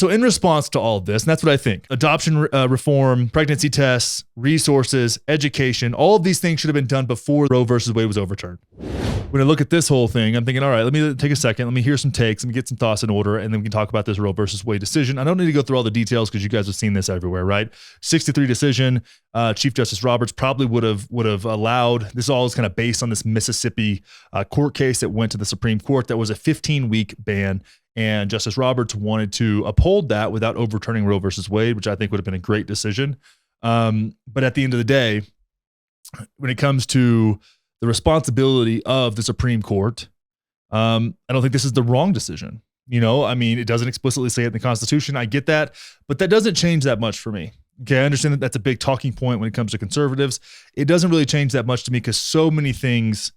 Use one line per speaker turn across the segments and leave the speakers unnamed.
So in response to all of this, and that's what I think, adoption reform, pregnancy tests, resources, education, all of these things should have been done before Roe versus Wade was overturned. When I look at this whole thing, I'm thinking, all right, let me take a second. Let me hear some takes. Let me get some thoughts in order, and then we can talk about this Roe versus Wade decision. I don't need to go through all the details because you guys have seen this everywhere, right? 6-3 decision. Chief Justice Roberts probably would have allowed. This all is kind of based on this Mississippi court case that went to the Supreme Court that was a 15-week ban. And Justice Roberts wanted to uphold that without overturning Roe versus Wade, which I think would have been a great decision. But at the end of the day, when it comes to the responsibility of the Supreme Court, I don't think this is the wrong decision. It doesn't explicitly say it in the Constitution. I get that, but that doesn't change that much for me. Okay, I understand that that's a big talking point when it comes to conservatives. It doesn't really change that much to me because so many things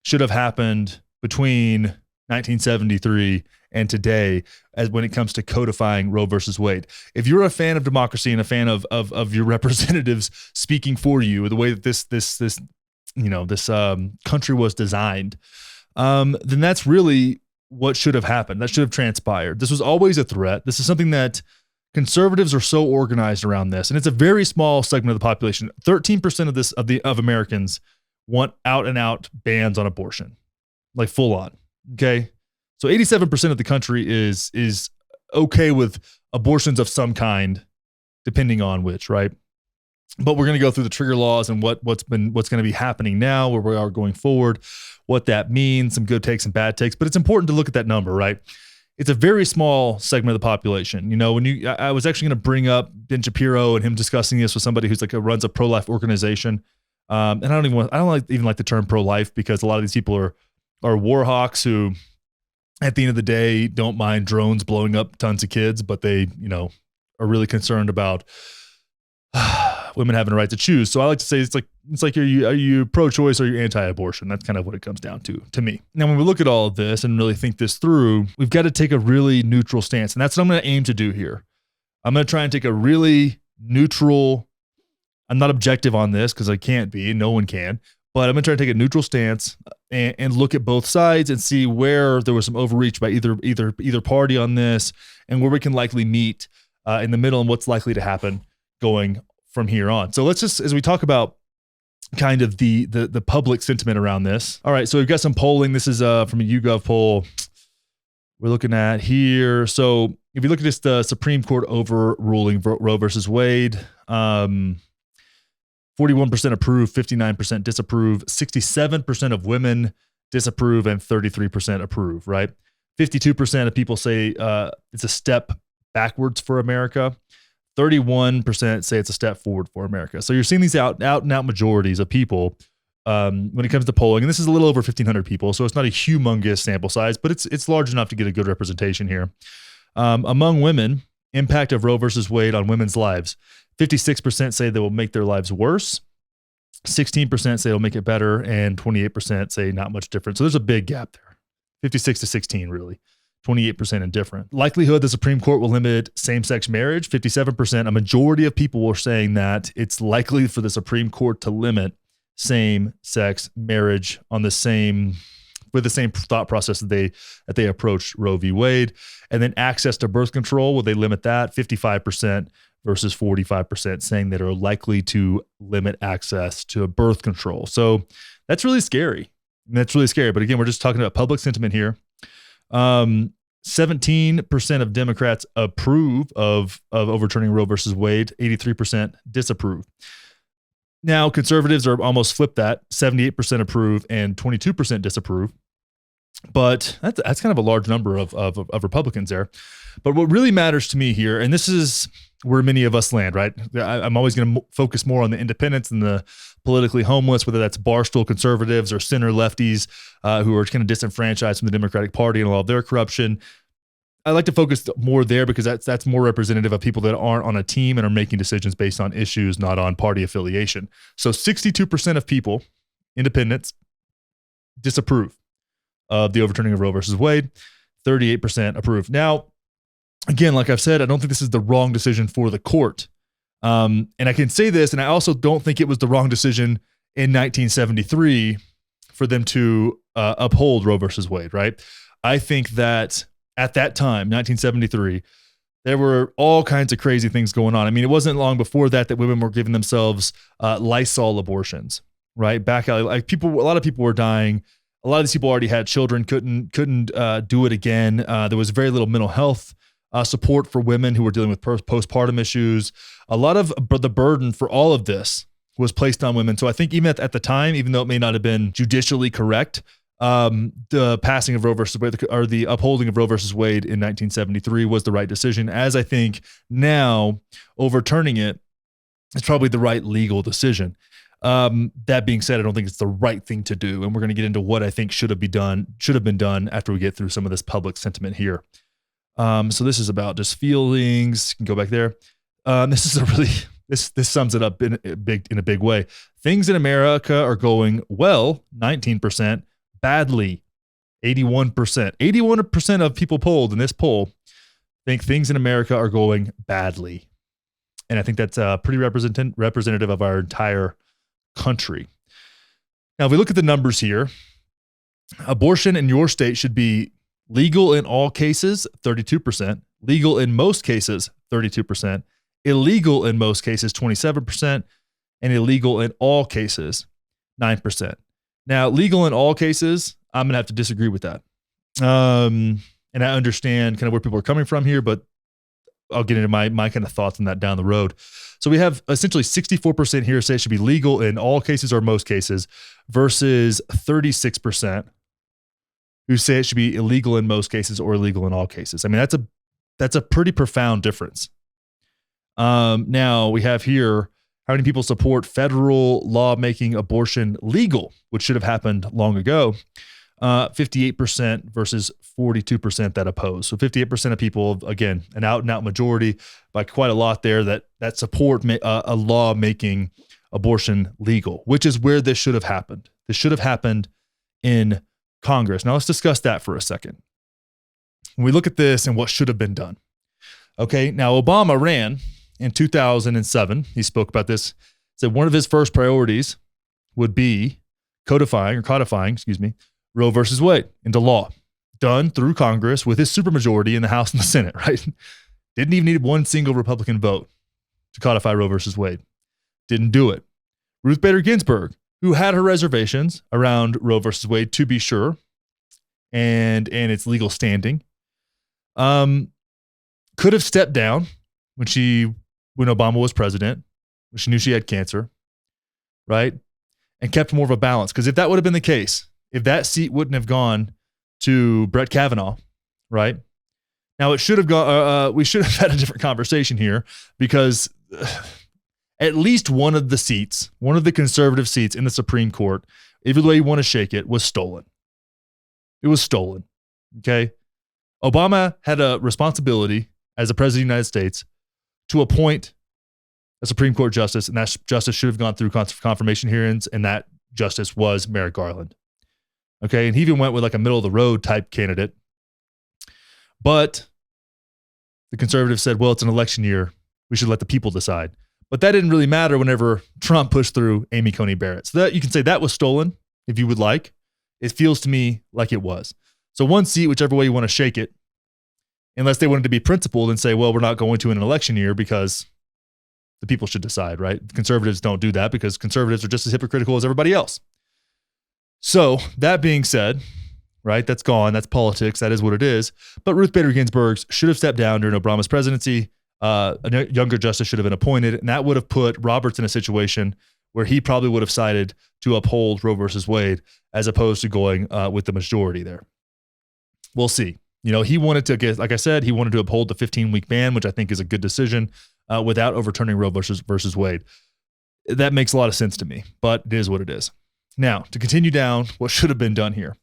should have happened between 1973 and today as when it comes to codifying Roe versus Wade. If you're a fan of democracy and a fan of your representatives speaking for you, the way that this country was designed, then that's really what should have happened. That should have transpired. This was always a threat. This is something that conservatives are so organized around this, and it's a very small segment of the population. 13% of Americans want out and out bans on abortion, like full on. Okay. So 87% of the country is okay with abortions of some kind, depending on which, right? But we're going to go through the trigger laws and what's going to be happening now, where we are going forward, what that means, some good takes and bad takes. But it's important to look at that number, right? It's a very small segment of the population. I was actually going to bring up Ben Shapiro and him discussing this with somebody who's runs a pro-life organization. And I don't even like the term pro-life because a lot of these people are war hawks who, at the end of the day, don't mind drones blowing up tons of kids, but they, are really concerned about women having a right to choose. So I like to say it's like are you pro-choice or are you anti-abortion? That's kind of what it comes down to me. Now, when we look at all of this and really think this through, we've got to take a really neutral stance, and that's what I'm going to aim to do here. I'm going to try and take a really neutral. I'm not objective on this because I can't be. No one can. But I'm going to try to take a neutral stance and look at both sides and see where there was some overreach by either party on this and where we can likely meet in the middle and what's likely to happen going from here on. So let's just, as we talk about kind of the public sentiment around this. All right, so we've got some polling. This is from a YouGov poll we're looking at here. So if you look at this, the Supreme Court overruling Roe versus Wade, 41% approve, 59% disapprove, 67% of women disapprove, and 33% approve, right? 52% of people say it's a step backwards for America. 31% say it's a step forward for America. So you're seeing these out and out majorities of people when it comes to polling. And this is a little over 1,500 people, so it's not a humongous sample size, but it's large enough to get a good representation here. Among women, impact of Roe versus Wade on women's lives. 56% say they will make their lives worse. 16% say it'll make it better. And 28% say not much different. So there's a big gap there. 56 to 16, really. 28% indifferent. Likelihood the Supreme Court will limit same-sex marriage. 57%. A majority of people were saying that it's likely for the Supreme Court to limit same-sex marriage with the same thought process that they approached Roe v. Wade. And then access to birth control, will they limit that? 55% versus 45% saying that are likely to limit access to birth control. So that's really scary. But again, we're just talking about public sentiment here. 17% of Democrats approve of overturning Roe versus Wade. 83% disapprove. Now, conservatives are almost flipped that. 78% approve and 22% disapprove. But that's kind of a large number of Republicans there. But what really matters to me here, and this is where many of us land, right? I'm always going to focus more on the independents and the politically homeless, whether that's barstool conservatives or center lefties who are kind of disenfranchised from the Democratic Party and all of their corruption. I like to focus more there because that's more representative of people that aren't on a team and are making decisions based on issues, not on party affiliation. So 62% of people, independents, disapprove of the overturning of Roe versus Wade. 38% approve. Now, again, like I've said, I don't think this is the wrong decision for the court. And I can say this, and I also don't think it was the wrong decision in 1973 for them to uphold Roe versus Wade, right? I think that at that time, 1973, There were all kinds of crazy things going on. I mean, it wasn't long before that women were giving themselves Lysol abortions, right? Back out, like a lot of people were dying. A lot of these people already had children, couldn't do it again. There was very little mental health support for women who were dealing with postpartum issues. A lot of the burden for all of this was placed on women. So I think even at the time, even though it may not have been judicially correct, the passing of Roe versus Wade, or the upholding of Roe versus Wade in 1973 was the right decision. As I think now, overturning it is probably the right legal decision. That being said, I don't think it's the right thing to do. And we're going to get into what I think should have been done after we get through some of this public sentiment here. So this is about just feelings. You can go back there. This is a really, this sums it up in a big way. Things in America are going well, 19%, badly, 81%. 81% of people polled in this poll think things in America are going badly. And I think that's pretty representative of our entire country. Now, if we look at the numbers here, abortion in your state should be legal in all cases, 32%, legal in most cases, 32%, illegal in most cases, 27%, and illegal in all cases, 9%. Now, legal in all cases, I'm going to have to disagree with that. And I understand kind of where people are coming from here, but I'll get into my kind of thoughts on that down the road. So we have essentially 64% here say it should be legal in all cases or most cases versus 36% who say it should be illegal in most cases or illegal in all cases. I mean, that's a pretty profound difference. Now we have here how many people support federal law making abortion legal, which should have happened long ago. 58% versus 42% that oppose. So 58% of people, again, an out and out majority by quite a lot there that support a law making abortion legal, which is where this should have happened. This should have happened in Congress. Now let's discuss that for a second. When we look at this and what should have been done. Okay, now Obama ran in 2007. He spoke about this, said one of his first priorities would be codifying, Roe versus Wade into law, done through Congress with his supermajority in the House and the Senate, right? Didn't even need one single Republican vote to codify Roe versus Wade. Didn't do it. Ruth Bader Ginsburg, who had her reservations around Roe versus Wade, to be sure, and its legal standing, could have stepped down when Obama was president, when she knew she had cancer, right? And kept more of a balance. Because if that would have been the case, if that seat wouldn't have gone to Brett Kavanaugh, right? Now it should have gone, we should have had a different conversation here because at least one of the seats, one of the conservative seats in the Supreme Court, either way you want to shake it, was stolen. It was stolen, okay? Obama had a responsibility as the president of the United States to appoint a Supreme Court justice, and that justice should have gone through confirmation hearings, and that justice was Merrick Garland. Okay, and he even went with like a middle of the road type candidate. But the conservatives said, well, it's an election year. We should let the people decide. But that didn't really matter whenever Trump pushed through Amy Coney Barrett. So that you can say that was stolen if you would like. It feels to me like it was. So one seat, whichever way you want to shake it, unless they wanted to be principled and say, well, we're not going to in an election year because the people should decide, right? Conservatives don't do that because conservatives are just as hypocritical as everybody else. So that being said, right, that's gone. That's politics. That is what it is. But Ruth Bader Ginsburg should have stepped down during Obama's presidency. A younger justice should have been appointed, and that would have put Roberts in a situation where he probably would have sided to uphold Roe versus Wade as opposed to going with the majority there. We'll see. You know, he wanted to get, like I said, he wanted to uphold the 15-week ban, which I think is a good decision without overturning Roe versus Wade. That makes a lot of sense to me, but it is what it is. Now, to continue down what should have been done here.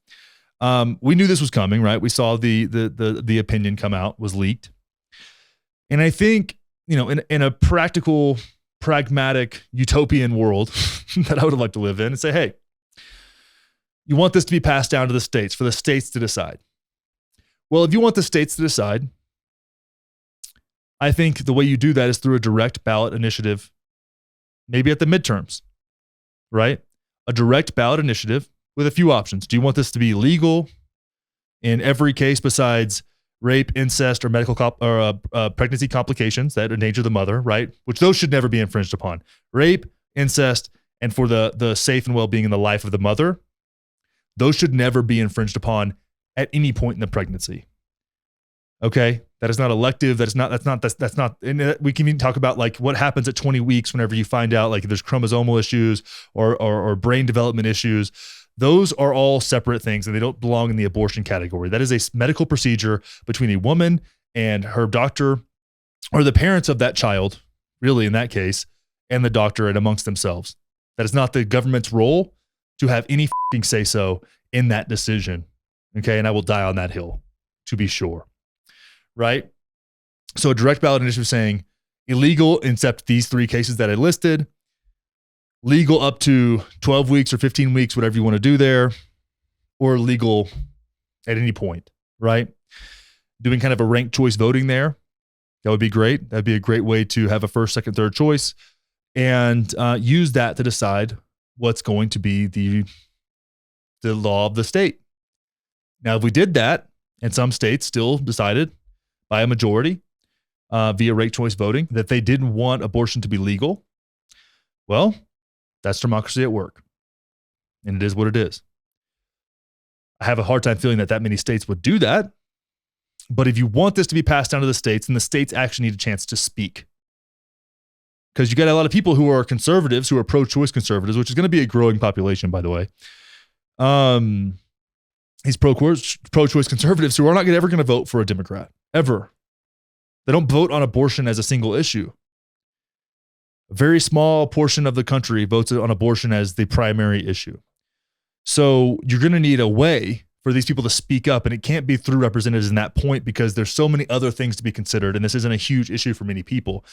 We knew this was coming, right? We saw the opinion come out, was leaked. And I think, you know, in a practical, pragmatic, utopian world that I would have liked to live in and say, hey, you want this to be passed down to the states, for the states to decide. Well, if you want the states to decide, I think the way you do that is through a direct ballot initiative, maybe at the midterms, right? A direct ballot initiative with a few options. Do you want this to be legal in every case besides rape, incest, or pregnancy complications that endanger the mother, right? Which those should never be infringed upon. Rape, incest, and for the safe and well-being in the life of the mother, those should never be infringed upon at any point in the pregnancy. Okay, that is not elective. That's not. And we can even talk about like what happens at 20 weeks whenever you find out like there's chromosomal issues or brain development issues. Those are all separate things and they don't belong in the abortion category. That is a medical procedure between a woman and her doctor or the parents of that child, really in that case, and the doctor and amongst themselves. That is not the government's role to have any fucking say so in that decision. Okay, and I will die on that hill, to be sure. Right? So a direct ballot initiative saying illegal except these 3 cases that I listed, legal up to 12 weeks or 15 weeks, whatever you want to do there, or legal at any point, right? Doing kind of a ranked choice voting there, that would be great. That'd be a great way to have a first, second, third choice and use that to decide what's going to be the law of the state. Now, if we did that, and some states still decided by a majority via ranked choice voting that they didn't want abortion to be legal, well, that's democracy at work. And it is what it is. I have a hard time feeling that many states would do that. But if you want this to be passed down to the states, then the states actually need a chance to speak. Because you got a lot of people who are conservatives, who are pro-choice conservatives, which is going to be a growing population, by the way. These pro-choice conservatives who are not ever going to vote for a Democrat, ever. They don't vote on abortion as a single issue. A very small portion of the country votes on abortion as the primary issue. So you're going to need a way for these people to speak up, and it can't be through representatives in that point because there's so many other things to be considered, and this isn't a huge issue for many people,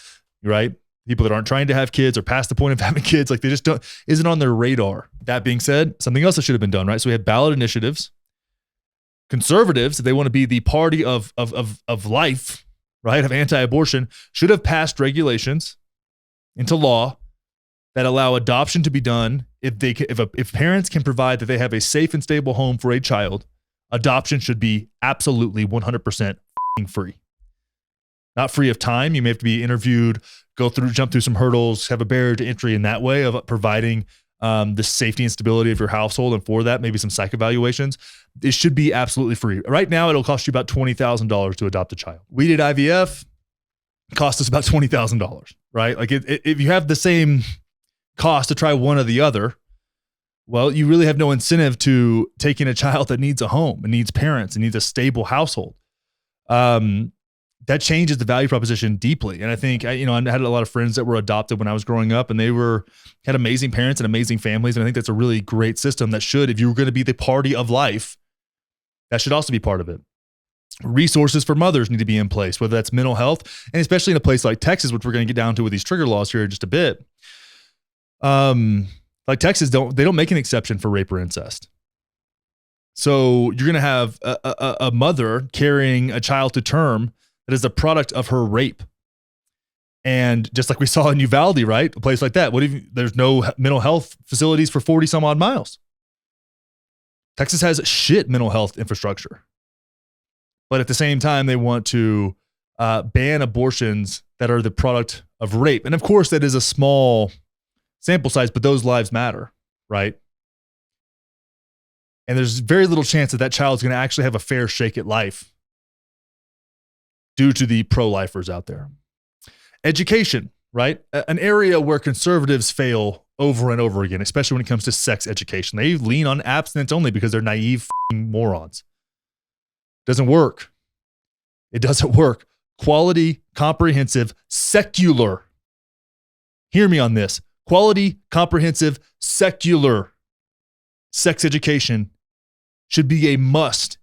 right? People that aren't trying to have kids or past the point of having kids, like they just isn't on their radar. That being said, something else that should have been done, right? So we had ballot initiatives. Conservatives, if they want to be the party of life, right, of anti-abortion, should have passed regulations into law that allow adoption to be done if parents can provide that they have a safe and stable home for a child. Adoption should be absolutely 100% free. Not free of time. You may have to be interviewed, jump through some hurdles, have a barrier to entry in that way of providing the safety and stability of your household, and for that, maybe some psych evaluations. It should be absolutely free. Right now, it'll cost you about $20,000 to adopt a child. We did IVF, cost us about $20,000, right? Like if you have the same cost to try one or the other, well, you really have no incentive to take in a child that needs a home and needs parents and needs a stable household. That changes the value proposition deeply. And I think, I had a lot of friends that were adopted when I was growing up, and they had amazing parents and amazing families. And I think that's a really great system that should, if you were going to be the party of life, that should also be part of it. Resources for mothers need to be in place, whether that's mental health, and especially in a place like Texas, which we're going to get down to with these trigger laws here in just a bit. Like Texas, they don't make an exception for rape or incest. So you're going to have a mother carrying a child to term that is the product of her rape. And just like we saw in Uvalde, right? A place like that. What if there's no mental health facilities for 40 some odd miles? Texas has shit mental health infrastructure. But at the same time, they want to ban abortions that are the product of rape. And of course, that is a small sample size, but those lives matter, right? And there's very little chance that that child's going to actually have a fair shake at life due to the pro-lifers out there. Education, right? An area where conservatives fail over and over again, especially when it comes to sex education. They lean on abstinence only because they're naive morons. Doesn't work. It doesn't work. Quality, comprehensive, secular. Hear me on this. Quality, comprehensive, secular sex education should be a must,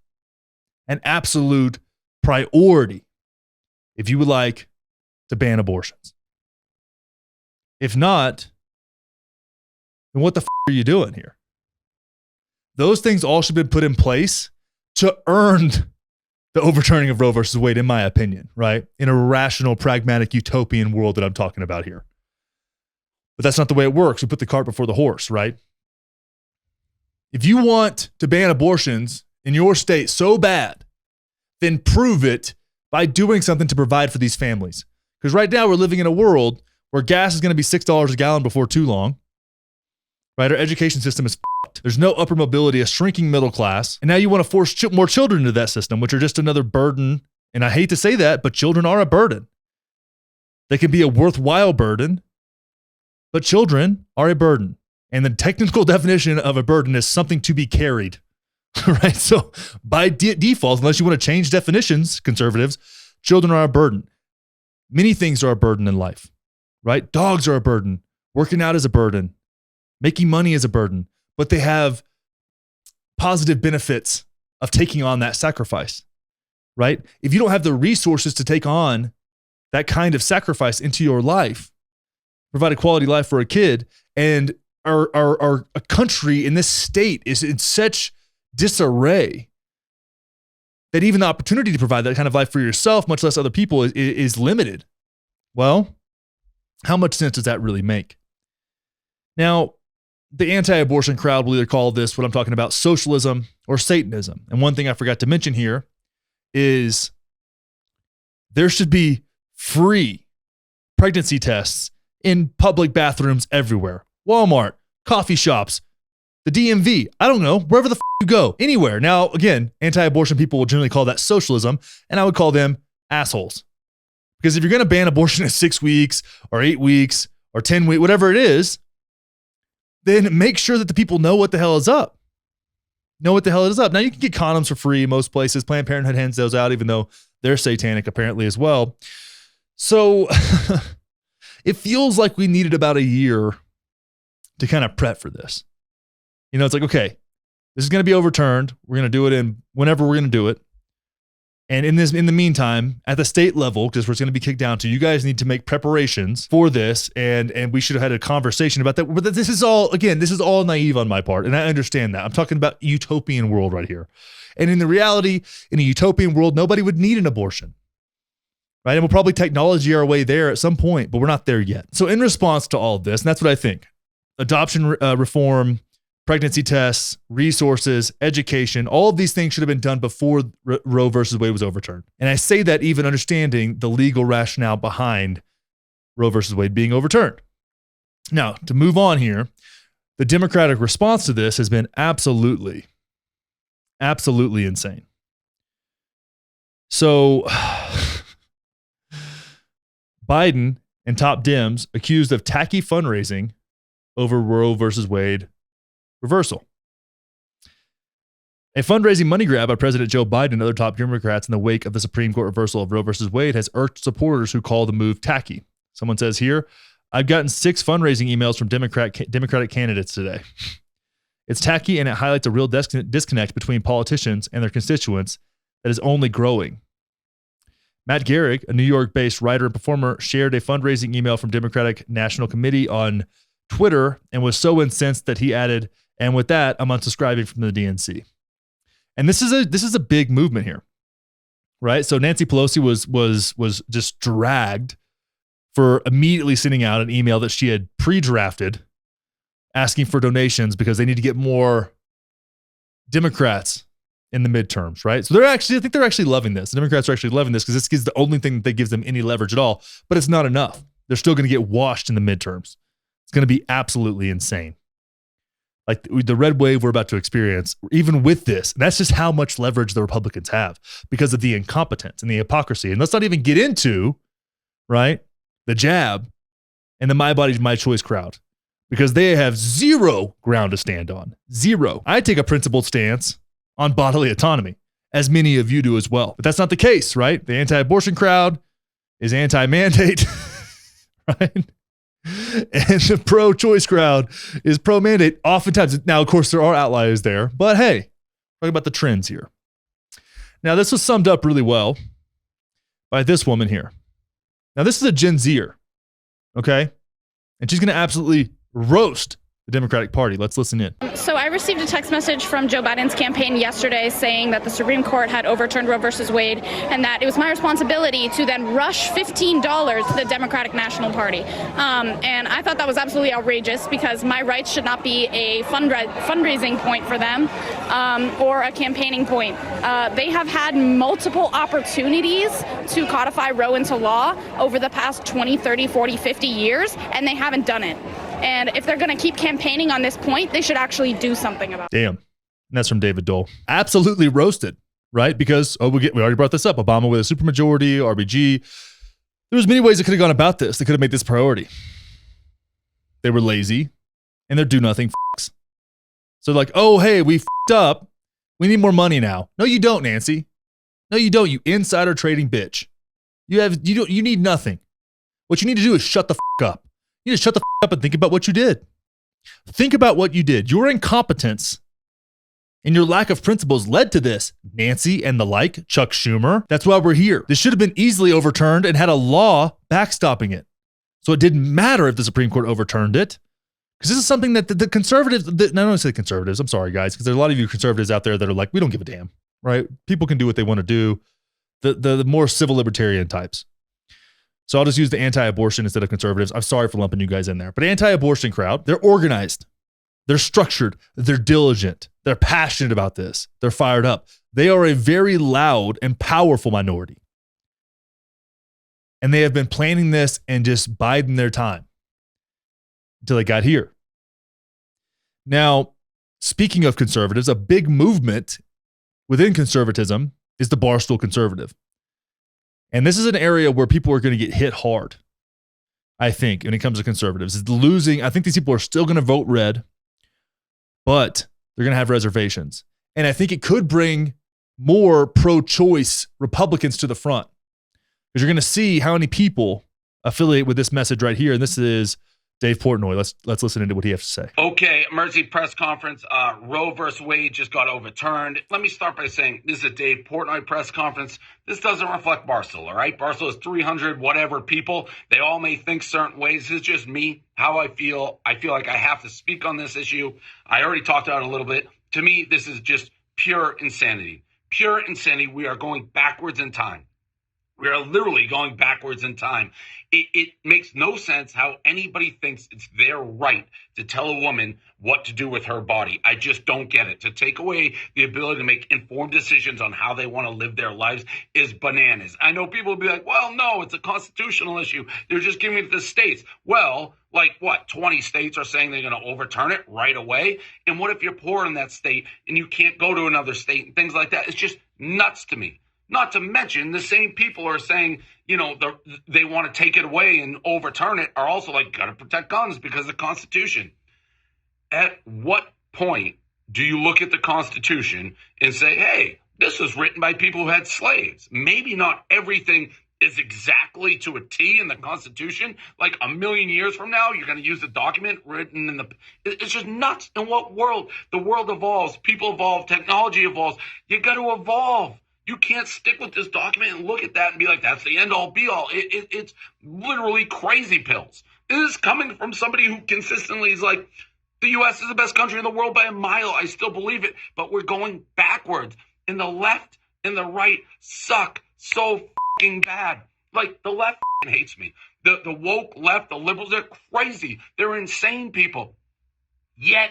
an absolute priority if you would like to ban abortions. If not, then what the are you doing here? Those things all should have been put in place to earn the overturning of Roe versus Wade, in my opinion, right? In a rational, pragmatic, utopian world that I'm talking about here. But that's not the way it works. We put the cart before the horse, right? If you want to ban abortions in your state so bad then prove it by doing something to provide for these families. Because right now we're living in a world where gas is going to be $6 a gallon before too long. Right? Our education system is f***ed. There's no upper mobility, a shrinking middle class. And now you want to force more children into that system, which are just another burden. And I hate to say that, but children are a burden. They can be a worthwhile burden, but children are a burden. And the technical definition of a burden is something to be carried. Right? So by default, unless you want to change definitions, conservatives, children are a burden. Many things are a burden in life, right? Dogs are a burden. Working out is a burden. Making money is a burden, but they have positive benefits of taking on that sacrifice, right? If you don't have the resources to take on that kind of sacrifice into your life, provide a quality life for a kid, and our country in this state is in such disarray that even the opportunity to provide that kind of life for yourself, much less other people, is limited. Well, how much sense does that really make? Now, the anti-abortion crowd will either call this, what I'm talking about, socialism or Satanism. And one thing I forgot to mention here is there should be free pregnancy tests in public bathrooms everywhere. Walmart, coffee shops, the DMV, I don't know, wherever the you go, anywhere. Now, again, anti-abortion people will generally call that socialism, and I would call them assholes. Because if you're going to ban abortion at 6 weeks or 8 weeks or 10 weeks, whatever it is, then make sure that the people know what the hell is up. Know what the hell is up. Now, you can get condoms for free in most places. Planned Parenthood hands those out, even though they're satanic apparently as well. So it feels like we needed about a year to kind of prep for this. You know, it's like, okay, this is going to be overturned. We're going to do it in whenever we're going to do it. And in the meantime, at the state level, because we're going to be kicked down to, you guys need to make preparations for this, and we should have had a conversation about that. But this is all naive on my part, and I understand that. I'm talking about utopian world right here. And in the reality, in a utopian world, nobody would need an abortion, right? And we'll probably technology our way there at some point, but we're not there yet. So in response to all of this, and that's what I think, adoption reform, pregnancy tests, resources, education, all of these things should have been done before Roe versus Wade was overturned. And I say that even understanding the legal rationale behind Roe versus Wade being overturned. Now, to move on here, the Democratic response to this has been absolutely insane. So Biden and top Dems accused of tacky fundraising over Roe versus Wade reversal. A fundraising money grab by President Joe Biden and other top Democrats in the wake of the Supreme Court reversal of Roe versus Wade has irked supporters who call the move tacky. Someone says here, I've gotten 6 fundraising emails from Democratic candidates today. It's tacky, and it highlights a real disconnect between politicians and their constituents that is only growing. Matt Garrick, a New York-based writer and performer, shared a fundraising email from Democratic National Committee on Twitter and was so incensed that he added, and with that, I'm unsubscribing from the DNC. And this is a big movement here, right? So Nancy Pelosi was just dragged for immediately sending out an email that she had pre-drafted asking for donations because they need to get more Democrats in the midterms, right? So I think they're actually loving this. The Democrats are actually loving this because this is the only thing that gives them any leverage at all, but it's not enough. They're still going to get washed in the midterms. It's going to be absolutely insane. Like the red wave we're about to experience, even with this, and that's just how much leverage the Republicans have because of the incompetence and the hypocrisy. And let's not even get into, right, the jab and the My Body, My Choice crowd, because they have zero ground to stand on. Zero. I take a principled stance on bodily autonomy, as many of you do as well. But that's not the case, right? The anti-abortion crowd is anti-mandate, right? And the pro-choice crowd is pro-mandate. Oftentimes, now, of course, there are outliers there, but hey, talking about the trends here. Now, this was summed up really well by this woman here. Now, this is a Gen Zer, okay? And she's going to absolutely roast the Democratic Party. Let's listen in.
So I received a text message from Joe Biden's campaign yesterday saying that the Supreme Court had overturned Roe versus Wade and that it was my responsibility to then rush $15 to the Democratic National Party. And I thought that was absolutely outrageous because my rights should not be a fundraising point for them or a campaigning point. They have had multiple opportunities to codify Roe into law over the past 20, 30, 40, 50 years, and they haven't done it. And if they're going to keep campaigning on this point, they should actually do something about it.
Damn. And that's from David Dole. Absolutely roasted, right? Because, we already brought this up. Obama with a supermajority, RBG. There's many ways they could have gone about this. They could have made this priority. They were lazy, and they're do-nothing f***s. So like, oh, hey, we f***ed up. We need more money now. No, you don't, Nancy. No, you don't, you insider trading bitch. You need nothing. What you need to do is shut the f*** up. You need to shut the f*** up and think about what you did. Think about what you did. Your incompetence and your lack of principles led to this, Nancy and the like, Chuck Schumer. That's why we're here. This should have been easily overturned and had a law backstopping it. So it didn't matter if the Supreme Court overturned it. Because this is something that the conservatives, I don't want to say conservatives, I'm sorry guys, because there's a lot of you conservatives out there that are like, we don't give a damn, right? People can do what they want to do. The more civil libertarian types. So I'll just use the anti-abortion instead of conservatives. I'm sorry for lumping you guys in there. But anti-abortion crowd, they're organized. They're structured. They're diligent. They're passionate about this. They're fired up. They are a very loud and powerful minority. And they have been planning this and just biding their time until they got here. Now, speaking of conservatives, a big movement within conservatism is the Barstool Conservative. And this is an area where people are going to get hit hard, I think, when it comes to conservatives. It's losing. I think these people are still going to vote red, but they're going to have reservations. And I think it could bring more pro-choice Republicans to the front because you're going to see how many people affiliate with this message right here. And this is Dave Portnoy. Let's listen into what he has to say.
Okay, emergency press conference. Roe versus Wade just got overturned. Let me start by saying this is a Dave Portnoy press conference. This doesn't reflect Barstool, all right? Barstool is 300 whatever people. They all may think certain ways. This is just me, how I feel. I feel like I have to speak on this issue. I already talked about it a little bit. To me, this is just pure insanity. Pure insanity. We are going backwards in time. We are literally going backwards in time. It makes no sense how anybody thinks it's their right to tell a woman what to do with her body. I just don't get it. To take away the ability to make informed decisions on how they want to live their lives is bananas. I know people will be like, well, no, it's a constitutional issue. They're just giving it to the states. Well, like what, 20 states are saying they're going to overturn it right away? And what if you're poor in that state and you can't go to another state and things like that? It's just nuts to me. Not to mention the same people are saying, they want to take it away and overturn it are also like, got to protect guns because of the Constitution. At what point do you look at the Constitution and say, hey, this was written by people who had slaves? Maybe not everything is exactly to a T in the Constitution. Like a million years from now, you're going to use the document written in the... It's just nuts. In what world? The world evolves. People evolve. Technology evolves. You got to evolve. You can't stick with this document and look at that and be like, that's the end all be all. It's literally crazy pills. This is coming from somebody who consistently is like, the U.S. is the best country in the world by a mile. I still believe it, but we're going backwards. And the left and the right suck so fucking bad. Like the left hates me. The woke left, the liberals, they're crazy. They're insane people. Yet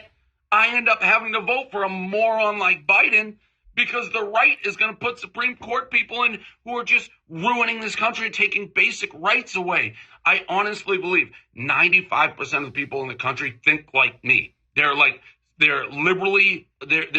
I end up having to vote for a moron like Biden because the right is going to put Supreme Court people in who are just ruining this country and taking basic rights away. I honestly believe 95% of the people in the country think like me. They're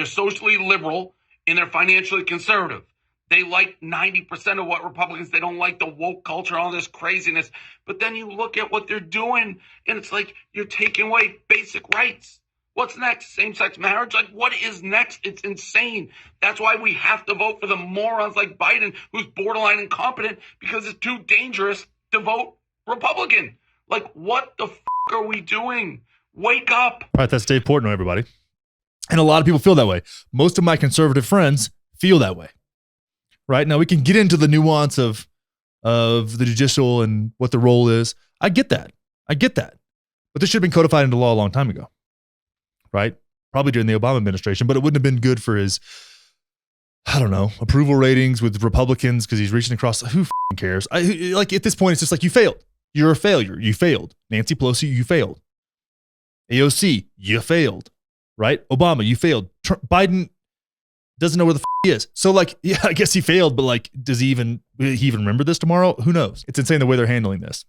socially liberal and they're financially conservative. They like 90% of what Republicans, they don't like the woke culture, all this craziness. But then you look at what they're doing and it's like you're taking away basic rights. What's next? Same-sex marriage? Like, what is next? It's insane. That's why we have to vote for the morons like Biden, who's borderline incompetent, because it's too dangerous to vote Republican. Like, what the are we doing? Wake up. All
right, that's Dave Portnoy, everybody. And a lot of people feel that way. Most of my conservative friends feel that way. Right? Now, we can get into the nuance of the judicial and what the role is. I get that. But this should have been codified into law a long time ago. right? Probably during the Obama administration, but it wouldn't have been good for his, I don't know, approval ratings with Republicans because he's reaching across. Who cares? Like at this point, it's just like you failed. You're a failure. You failed. Nancy Pelosi, you failed. AOC, you failed. Right? Obama, you failed. Biden doesn't know where the he is. So like, yeah, I guess he failed, but like, will he even remember this tomorrow? Who knows? It's insane the way they're handling this.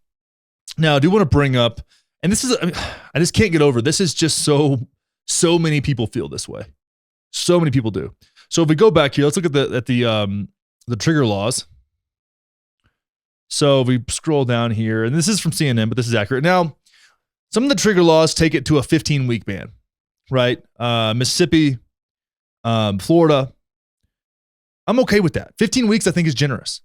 Now, I do want to bring up, and this is, I just can't get over. This is just so many people feel this way. So many people do. So if we go back here, let's look at the trigger laws. So if we scroll down here, and this is from CNN, but this is accurate. Now, some of the trigger laws take it to a 15-week ban, right? Mississippi, Florida. I'm okay with that. 15 weeks, I think, is generous.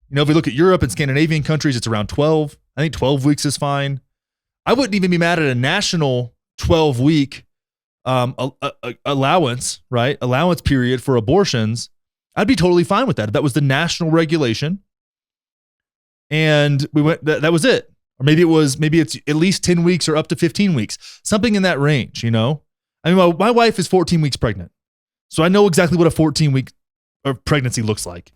You know, if we look at Europe and Scandinavian countries, it's around 12. I think 12 weeks is fine. I wouldn't even be mad at a national 12-week allowance, right? Allowance period for abortions. I'd be totally fine with that. If that was the national regulation. And we went, that was it. Or maybe it's at least 10 weeks or up to 15 weeks, something in that range, you know? I mean, my wife is 14 weeks pregnant. So I know exactly what a 14-week pregnancy looks like.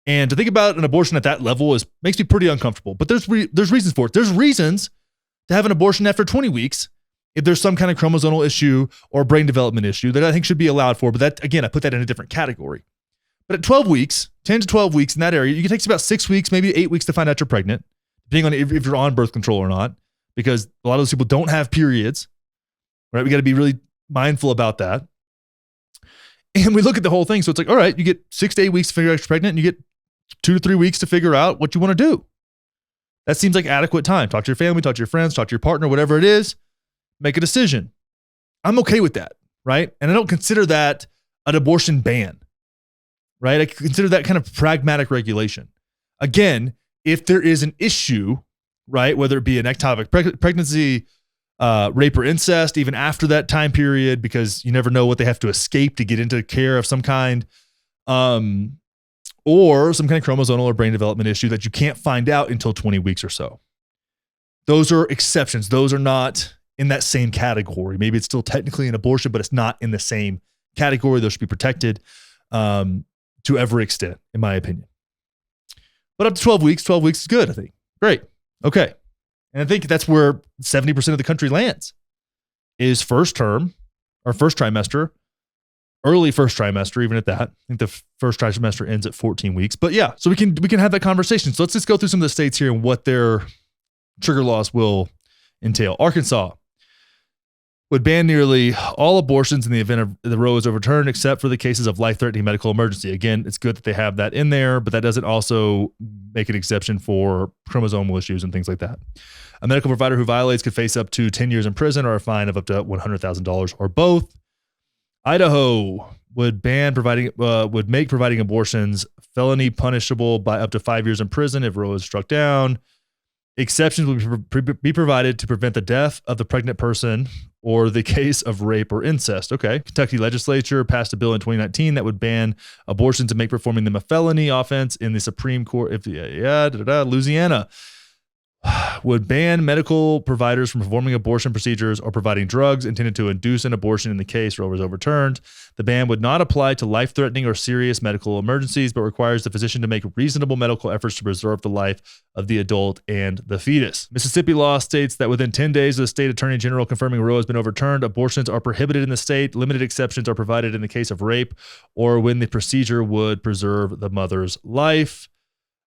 And to think about an abortion at that level makes me pretty uncomfortable. But there's reasons for it. There's reasons to have an abortion after 20 weeks if there's some kind of chromosomal issue or brain development issue that I think should be allowed for. But that, again, I put that in a different category. But at 12 weeks, 10 to 12 weeks in that area, it takes about 6 weeks, maybe 8 weeks to find out you're pregnant, depending on if you're on birth control or not, because a lot of those people don't have periods, right? We got to be really mindful about that. And we look at the whole thing. So it's like, all right, you get 6 to 8 weeks to figure out you're pregnant, and you get 2 to 3 weeks to figure out what you want to do. That seems like adequate time. Talk to your family, talk to your friends, talk to your partner, whatever it is, make a decision. I'm okay with that, right? And I don't consider that an abortion ban, right? I consider that kind of pragmatic regulation. Again, if there is an issue, right, whether it be an ectopic pregnancy, rape or incest, even after that time period, because you never know what they have to escape to get into care of some kind, or some kind of chromosomal or brain development issue that you can't find out until 20 weeks or so. Those are exceptions. Those are not in that same category. Maybe it's still technically an abortion, but it's not in the same category. Those should be protected to every extent, in my opinion. But up to 12 weeks is good, I think. Great. Okay. And I think that's where 70% of the country lands, is first term or first trimester, early first trimester, even at that. I think the first trimester ends at 14 weeks. But yeah, so we can have that conversation. So let's just go through some of the states here and what their trigger laws will entail. Arkansas would ban nearly all abortions in the event of the Roe is overturned, except for the cases of life-threatening medical emergency. Again, it's good that they have that in there, but that doesn't also make an exception for chromosomal issues and things like that. A medical provider who violates could face up to 10 years in prison or a fine of up to $100,000 or both. Idaho would make providing abortions felony punishable by up to 5 years in prison if Roe is struck down. Exceptions will be provided to prevent the death of the pregnant person or the case of rape or incest. Okay. Kentucky legislature passed a bill in 2019 that would ban abortions and make performing them a felony offense in the Supreme Court. Louisiana would ban medical providers from performing abortion procedures or providing drugs intended to induce an abortion in the case Roe was overturned. The ban would not apply to life-threatening or serious medical emergencies, but requires the physician to make reasonable medical efforts to preserve the life of the adult and the fetus. Mississippi law states that within 10 days of the state attorney general confirming Roe has been overturned, abortions are prohibited in the state. Limited exceptions are provided in the case of rape or when the procedure would preserve the mother's life.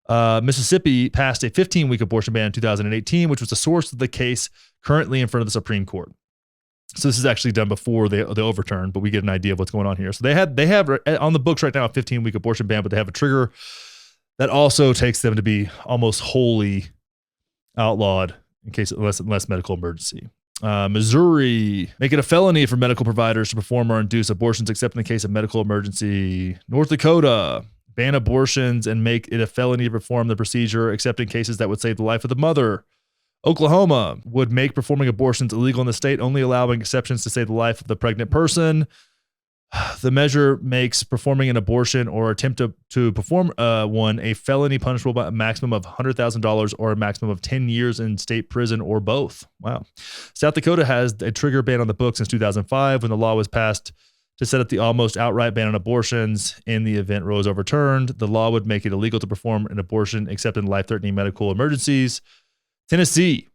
Mississippi passed a 15-week abortion ban in 2018, which was the source of the case currently in front of the Supreme Court. So this is actually done before the overturn, but we get an idea of what's going on here. So they have on the books right now a 15-week abortion ban, but they have a trigger that also takes them to be almost wholly outlawed in case unless medical emergency. Missouri, make it a felony for medical providers to perform or induce abortions except in the case of medical emergency. North Dakota, ban abortions and make it a felony to perform the procedure except in cases that would save the life of the mother. Oklahoma would make performing abortions illegal in the state, only allowing exceptions to save the life of the pregnant person. The measure makes performing an abortion or attempt to perform one a felony punishable by a maximum of $100,000 or a maximum of 10 years in state prison or both. Wow. South Dakota has a trigger ban on the books since 2005 when the law was passed to set up the almost outright ban on abortions. In the event Roe is overturned, the law would make it illegal to perform an abortion except in life-threatening medical emergencies. Tennessee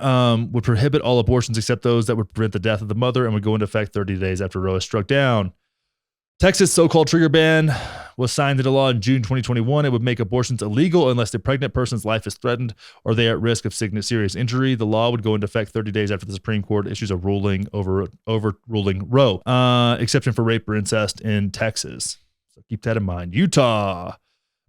would prohibit all abortions except those that would prevent the death of the mother and would go into effect 30 days after Roe is struck down. Texas' so-called trigger ban was signed into law in June 2021. It would make abortions illegal unless the pregnant person's life is threatened or they are at risk of serious injury. The law would go into effect 30 days after the Supreme Court issues a ruling overruling Roe. Exception for rape or incest in Texas. So keep that in mind. Utah,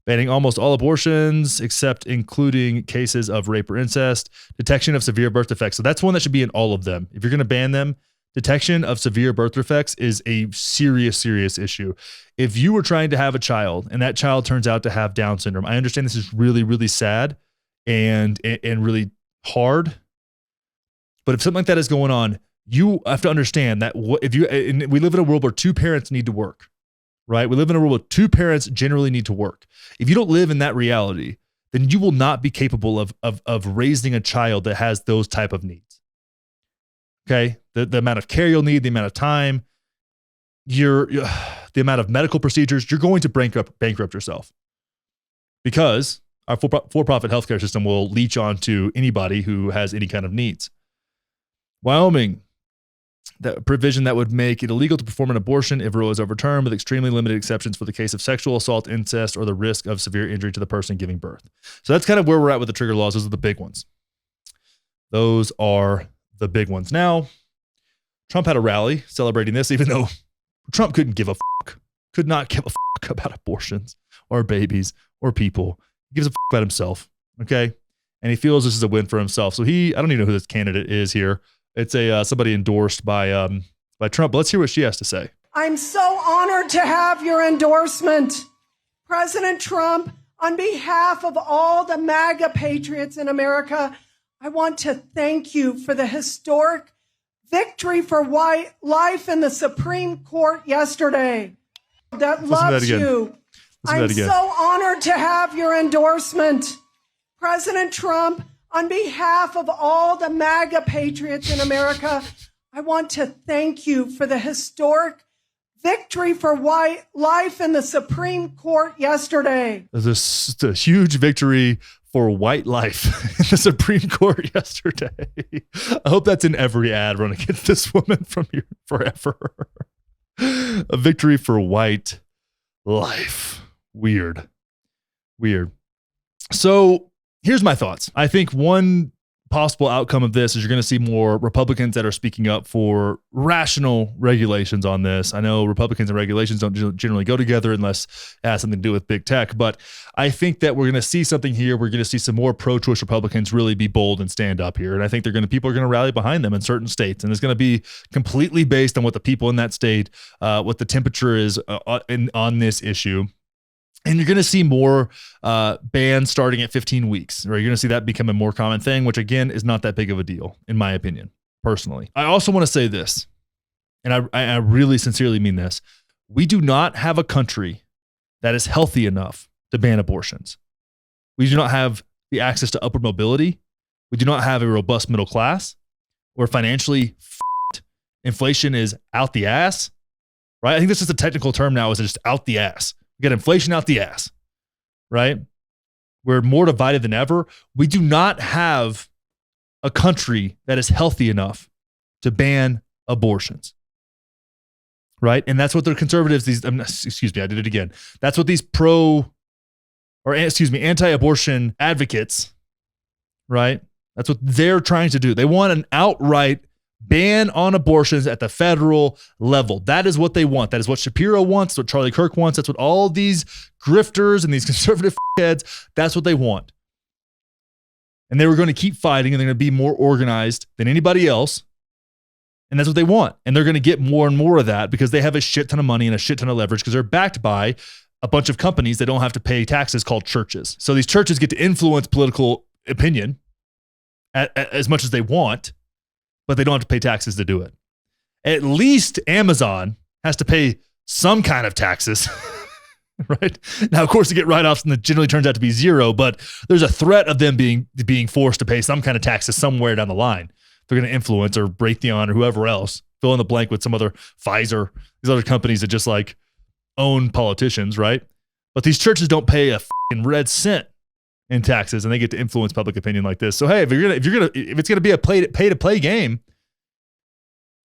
banning almost all abortions except including cases of rape or incest. Detection of severe birth defects. So that's one that should be in all of them. If you're going to ban them, detection of severe birth defects is a serious issue. If you were trying to have a child and that child turns out to have Down syndrome, I understand this is really sad and really hard. But if something like that is going on, you have to understand that we live in a world where two parents need to work, right? We live in a world where two parents generally need to work. If you don't live in that reality, then you will not be capable of raising a child that has those type of needs. Okay, the amount of care you'll need, the amount of time, the amount of medical procedures, you're going to bankrupt yourself because our for-profit healthcare system will leech on to anybody who has any kind of needs. Wyoming, that provision that would make it illegal to perform an abortion if Roe is overturned, with extremely limited exceptions for the case of sexual assault, incest, or the risk of severe injury to the person giving birth. So that's kind of where we're at with the trigger laws. Those are the big ones. Those are the big ones. Now, Trump had a rally celebrating this, even though Trump couldn't give a fuck, could not give a fuck about abortions or babies or people. He gives a fuck about himself, okay? And he feels this is a win for himself. So I don't even know who this candidate is here. It's somebody endorsed by Trump. But let's hear what she has to say.
I'm so honored to have your endorsement, President Trump. On behalf of all the MAGA patriots in America, I want to thank you for the historic victory for life in the Supreme Court yesterday. That loves you. I'm so honored to have your endorsement, President Trump. On behalf of all the MAGA patriots in America, I want to thank you for the historic victory for life in the Supreme Court yesterday.
There's a huge victory for white life in the Supreme Court yesterday. I hope that's in every ad run against this woman from here forever. A victory for white life. Weird. So here's my thoughts. I think one possible outcome of this is you're going to see more Republicans that are speaking up for rational regulations on this. I know Republicans and regulations don't generally go together unless it has something to do with big tech, but I think that we're going to see something here. We're going to see some more pro-choice Republicans really be bold and stand up here. And I think people are going to rally behind them in certain states. And it's going to be completely based on what the people in that state, what the temperature is on this issue. And you're going to see more bans starting at 15 weeks, right? You're going to see that become a more common thing, which again is not that big of a deal, in my opinion, personally. I also want to say this, and I really sincerely mean this. We do not have a country that is healthy enough to ban abortions. We do not have the access to upward mobility. We do not have a robust middle class. We're financially f***ed. Inflation is out the ass, right? I think this is a technical term now, is just out the ass. We got inflation out the ass, right? We're more divided than ever. We do not have a country that is healthy enough to ban abortions, right? And that's what the conservatives, I did it again. That's what these anti-abortion advocates, right? That's what they're trying to do. They want an outright ban on abortions at the federal level. That is what they want. That is what Shapiro wants. That's what Charlie Kirk wants. That's what all these grifters and these conservative heads, that's what they want. And they were going to keep fighting, and they're going to be more organized than anybody else. And that's what they want. And they're going to get more and more of that because they have a shit ton of money and a shit ton of leverage because they're backed by a bunch of companies that don't have to pay taxes called churches. So these churches get to influence political opinion as much as they want, but they don't have to pay taxes to do it. At least Amazon has to pay some kind of taxes, right? Now, of course, to get write-offs and it generally turns out to be zero, but there's a threat of them being forced to pay some kind of taxes somewhere down the line. They're going to influence or Raytheon or whoever else, fill in the blank with some other Pfizer, these other companies that just like own politicians, right? But these churches don't pay a fucking red cent in taxes, and they get to influence public opinion like this. So hey, if it's gonna be a pay to play game,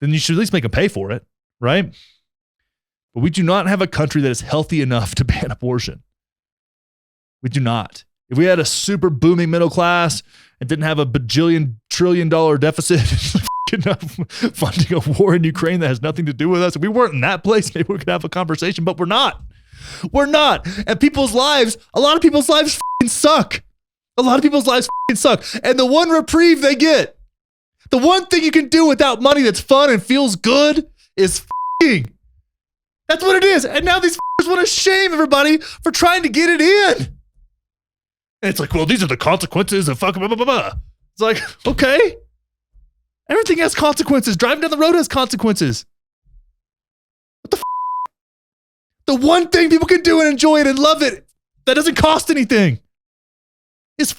then you should at least make them pay for it, right? But we do not have a country that is healthy enough to ban abortion. We do not. If we had a super booming middle class and didn't have a bajillion trillion dollar deficit funding a war in Ukraine that has nothing to do with us, if we weren't in that place, maybe we could have a conversation, but we're not. We're not. And people's lives, a lot of people's lives fucking suck. A lot of people's lives fucking suck. And the one reprieve they get, the one thing you can do without money that's fun and feels good is fucking. That's what it is. And now these fuckers want to shame everybody for trying to get it in. And it's like, well, these are the consequences of fucking blah, blah, blah, blah. It's like, okay. Everything has consequences. Driving down the road has consequences. What the The one thing people can do and enjoy it and love it that doesn't cost anything is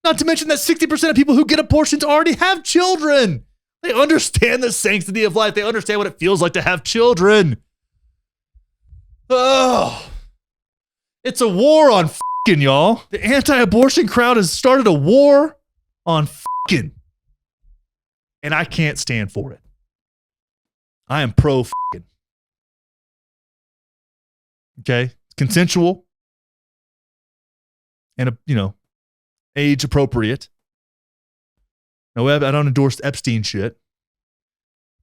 not to mention that 60% of people who get abortions already have children. They understand the sanctity of life. They understand what it feels like to have children. Oh, it's a war on fucking, y'all. The anti-abortion crowd has started a war on fucking. And I can't stand for it. I am pro fucking. Okay? Consensual. And, age appropriate. No, I don't endorse Epstein shit,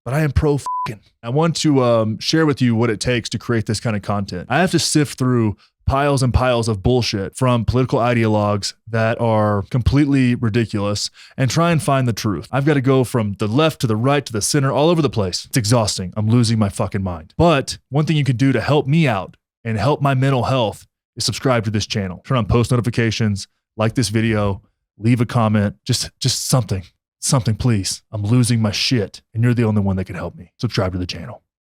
but I am pro fucking. I want to share with you what it takes to create this kind of content. I have to sift through piles and piles of bullshit from political ideologues that are completely ridiculous and try and find the truth. I've got to go from the left to the right to the center, all over the place. It's exhausting. I'm losing my fucking mind. But one thing you can do to help me out and help my mental health is subscribe to this channel. Turn on post notifications, like this video, leave a comment, just something. Something, please. I'm losing my shit, and you're the only one that can help me. Subscribe to the channel.